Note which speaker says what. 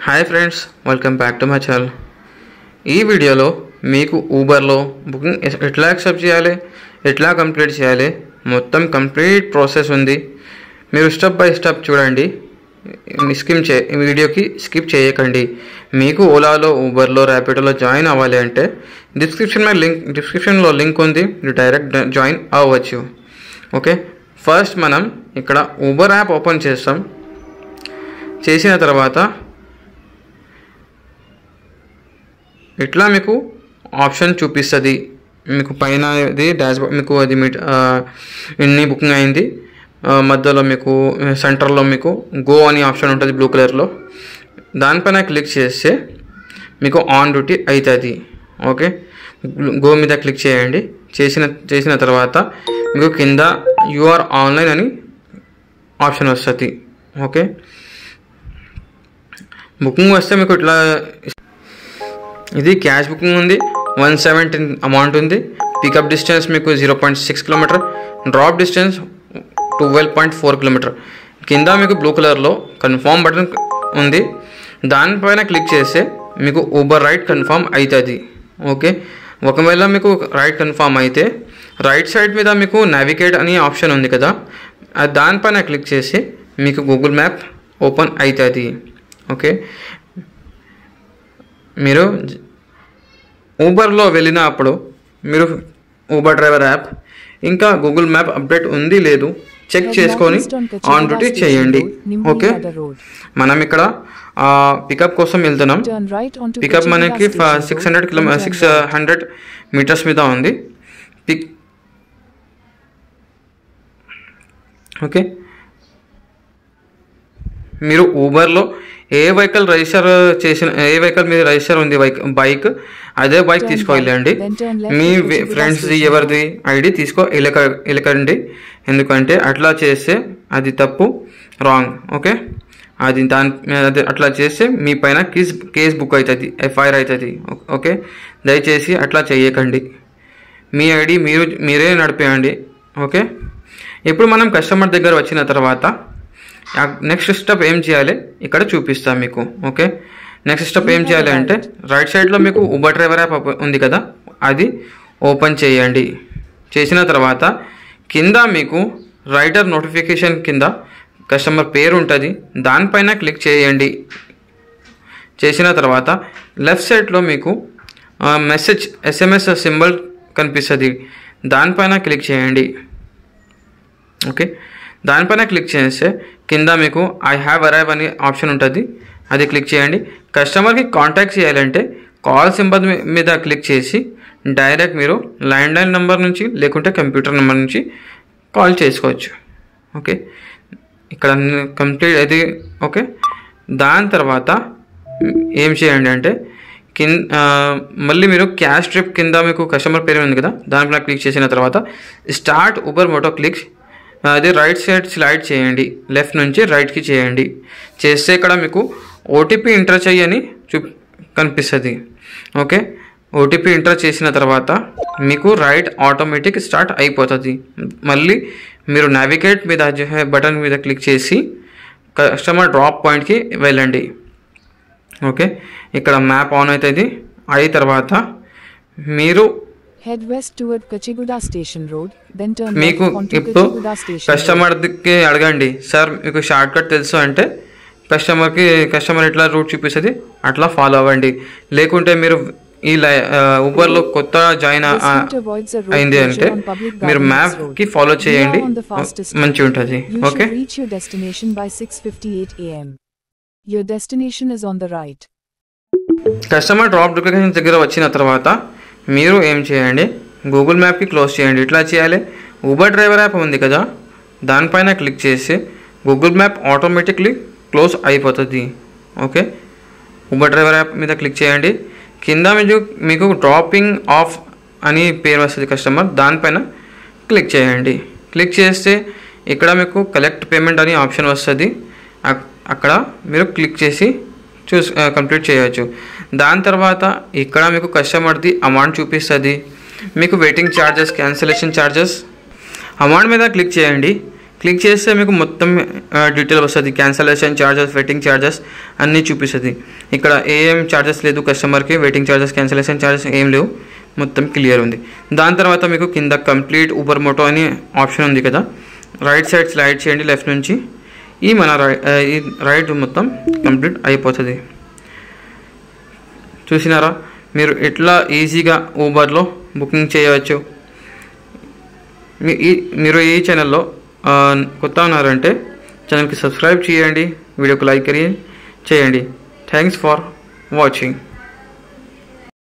Speaker 1: Hi friends, welcome back to my channel. ఈ వీడియోలో మీకు ఊబర్లో బుకింగ్ ఎట్లా యాక్సెప్ట్ చేయాలి, ఎట్లా కంప్లీట్ చేయాలి, మొత్తం కంప్లీట్ ప్రాసెస్ ఉంది. మీరు స్టెప్ బై స్టెప్ చూడండి, వీడియోకి స్కిప్ చేయకండి. మీకు ఓలాలో, ఊబర్లో, ర్యాపిడోలో జాయిన్ అవ్వాలి అంటే డిస్క్రిప్షన్లో లింక్ ఉంది, మీరు డైరెక్ట్ జాయిన్ అవ్వచ్చు. ఓకే, ఫస్ట్ మనం ఇక్కడ ఊబర్ యాప్ ఓపెన్ చేస్తాం. చేసిన తర్వాత ఇట్లా మీకు ఆప్షన్ చూపిస్తుంది. మీకు పైన ఇది డాష్బోర్డ్, మీకు అది ఎన్ని బుకింగ్ అయింది, మధ్యలో మీకు సెంటర్లో మీకు గో అని ఆప్షన్ ఉంటుంది బ్లూ కలర్లో. దానిపైన క్లిక్ చేస్తే మీకు ఆన్ డ్యూటీ అవుతుంది. ఓకే, గో మీద క్లిక్ చేయండి. చేసిన తర్వాత మీకు కింద యూఆర్ ఆన్లైన్ అని ఆప్షన్ వస్తుంది. ఓకే, బుకింగ్ వస్తే మీకు ఇట్లా ఇది క్యాష్ బుకింగ్ ఉంది, 170 అమౌంట్ ఉంది. పికప్ డిస్టెన్స్ మీకు 0.6 కిలోమీటర్, డ్రాప్ డిస్టెన్స్ 12.4 కిలోమీటర్. కింద మీకు బ్లూ కలర్లో కన్ఫర్మ్ బటన్ ఉంది, దానిపైన క్లిక్ చేస్తే మీకు ఊబర్ రైడ్ కన్ఫర్మ్ అవుతుంది. ఓకే, ఒకవేళ మీకు రైడ్ కన్ఫర్మ్ అయితే రైట్ సైడ్ మీద మీకు నావిగేట్ అని ఆప్షన్ ఉంది కదా, దానిపైన క్లిక్ చేసి మీకు గూగుల్ మ్యాప్ ఓపెన్ అవుతుంది. ఓకే, మీరు ఊబర్లో వెళ్ళినప్పుడు మీరు ఊబర్ డ్రైవర్ యాప్ ఇంకా గూగుల్ మ్యాప్ అప్డేట్ ఉంది లేదు చెక్ చేసుకొని ఆన్ డ్యూటీ చేయండి. ఓకే, మనం ఇక్కడ పికప్ కోసం వెళ్తున్నాం. పికప్ మనకి 600 మీటర్స్ మీద ఉంది. ఓకే, మీరు ఊబర్లో ఏ వెహికల్ మీద రిజిస్టర్ ఉంది బైక్, అదే బైక్ తీసుకోవాలండి. మీ ఫ్రెండ్స్ ఎవరిది ఐడి వెళ్ళకండి, ఎందుకంటే అట్లా చేస్తే అది తప్పు, రాంగ్. ఓకే, అది అట్లా చేస్తే మీ పైన కేస్ బుక్ అవుతుంది, ఎఫ్ఐఆర్ అవుతుంది. ఓకే, దయచేసి అట్లా చేయకండి. మీ ఐడి మీరే నడిపేయండి. ఓకే, ఇప్పుడు మనం కస్టమర్ దగ్గర వచ్చిన తర్వాత నెక్స్ట్ స్టెప్ ఏం చేయాలి ఇక్కడ చూపిస్తాం మీకు. ఓకే, నెక్స్ట్ స్టెప్ ఏం చేయాలి అంటే రైట్ సైడ్లో మీకు ఊబర్ డ్రైవర్ యాప్ ఉంది కదా, అది ఓపెన్ చేయండి. చేసిన తర్వాత కింద మీకు రైడర్ నోటిఫికేషన్ కింద కస్టమర్ పేరు ఉంటుంది, దానిపైన క్లిక్ చేయండి. చేసిన తర్వాత లెఫ్ట్ సైడ్లో మీకు మెసేజ్ SMS సింబల్ కనిపిస్తుంది, దానిపైన క్లిక్ చేయండి. ఓకే, దానిపైన క్లిక్ చేస్తే కింద మీకు ఐ హ్యావ్ అరైవ్ అనే ఆప్షన్ ఉంటుంది, అది క్లిక్ చేయండి. కస్టమర్కి కాంటాక్ట్ చేయాలంటే కాల్ సింబల్ మీద క్లిక్ చేసి డైరెక్ట్ మీరు ల్యాండ్లైన్ నెంబర్ నుంచి లేకుంటే కంప్యూటర్ నెంబర్ నుంచి కాల్ చేసుకోవచ్చు. ఓకే, ఇక్కడ కంప్లీట్ అది. ఓకే, దాని తర్వాత ఏం చేయండి అంటే మళ్ళీ మీరు క్యాష్ ట్రిప్ కింద మీకు కస్టమర్ పేరు ఉంది కదా, దానిపైన క్లిక్ చేసిన తర్వాత స్టార్ట్ ఊబర్ మోటో క్లిక్, అది రైట్ సైడ్ స్లైడ్ చేయండి, లెఫ్ట్ నుంచి రైట్కి చేయండి. చేస్తే ఇక్కడ మీకు ఓటీపీ ఎంటర్ చేయని కనిపిస్తుంది. ఓకే, ఓటీపీ ఎంటర్ చేసిన తర్వాత మీకు రైట్ ఆటోమేటిక్ స్టార్ట్ అయిపోతుంది. మళ్ళీ మీరు నావిగేట్ మీద బటన్ మీద క్లిక్ చేసి కస్టమర్ డ్రాప్ పాయింట్కి వెళ్ళండి. ఓకే, ఇక్కడ మ్యాప్ ఆన్ అవుతుంది. అయిన తర్వాత మీరు
Speaker 2: Head west toward Kachiguda Station Road, then turn
Speaker 1: మీకు
Speaker 2: left onto
Speaker 1: ఇప్పుడు
Speaker 2: Kachiguda Station
Speaker 1: కస్టమర్కి అడగండి, సార్ మీకు షార్ట్ కట్ తెలుసు అంటే కస్టమర్ ఎట్లా రూట్ చూపిస్తుంది అట్లా ఫాలో అవ్వండి. లేకుంటే మీరు ఈ ఊబర్లో కొత్త జాయిన్ అయింది అంటే మీరు మ్యాప్కి ఫాలో చేయండి, మంచిగా ఉంటుంది. Okay,
Speaker 2: reach your destination by 6:58 AM. Your destination is on the right.
Speaker 1: Customer drop location దగ్గర వచ్చిన తర్వాత మీరు ఏం చేయండి, గూగుల్ మ్యాప్కి క్లోజ్ చేయండి. ఇట్లా చేయాలి. ఊబర్ డ్రైవర్ యాప్ ఉంది కదా, దానిపైన క్లిక్ చేసి గూగుల్ మ్యాప్ ఆటోమేటిక్లీ క్లోజ్ అయిపోతుంది. ఓకే, ఊబర్ డ్రైవర్ యాప్ మీద క్లిక్ చేయండి. కింద మీకు డ్రాపింగ్ ఆఫ్ అని పేరు వస్తుంది కస్టమర్, దానిపైన క్లిక్ చేయండి. క్లిక్ చేస్తే ఇక్కడ మీకు కలెక్ట్ పేమెంట్ అని ఆప్షన్ వస్తుంది, అక్కడ మీరు క్లిక్ చేసి కంప్లీట్ చేయవచ్చు. దాని తర్వాత ఇక్కడ మీకు కస్టమర్ది అమౌంట్ చూపిస్తుంది, మీకు waiting charges, cancellation charges, amount మీద క్లిక్ చేయండి. క్లిక్ చేస్తే మీకు మొత్తం డీటెయిల్ వస్తుంది. క్యాన్సలేషన్ ఛార్జెస్, వెయిటింగ్ ఛార్జెస్ అన్నీ చూపిస్తుంది. ఇక్కడ ఏం ఛార్జెస్ లేదు కస్టమర్కి, వెయిటింగ్ ఛార్జెస్, క్యాన్సలేషన్ ఛార్జెస్ ఏం లేవు, మొత్తం క్లియర్ ఉంది. దాని తర్వాత మీకు కింద కంప్లీట్ ఊబర్ మోటో అని ఆప్షన్ ఉంది కదా, రైట్ సైడ్ స్లైడ్ చేయండి లెఫ్ట్ నుంచి. ఈ మన రైడ్ మొత్తం కంప్లీట్ అయిపోతుంది. చూసినారా మీరు ఎట్లా ఈజీగా ఊబర్లో బుకింగ్ చేయవచ్చు. మీరు ఈ ఛానల్లో కొత్త ఉన్నారంటే ఛానల్కి సబ్స్క్రైబ్ చేయండి, వీడియోకి లైక్ చేయండి. Thanks for watching.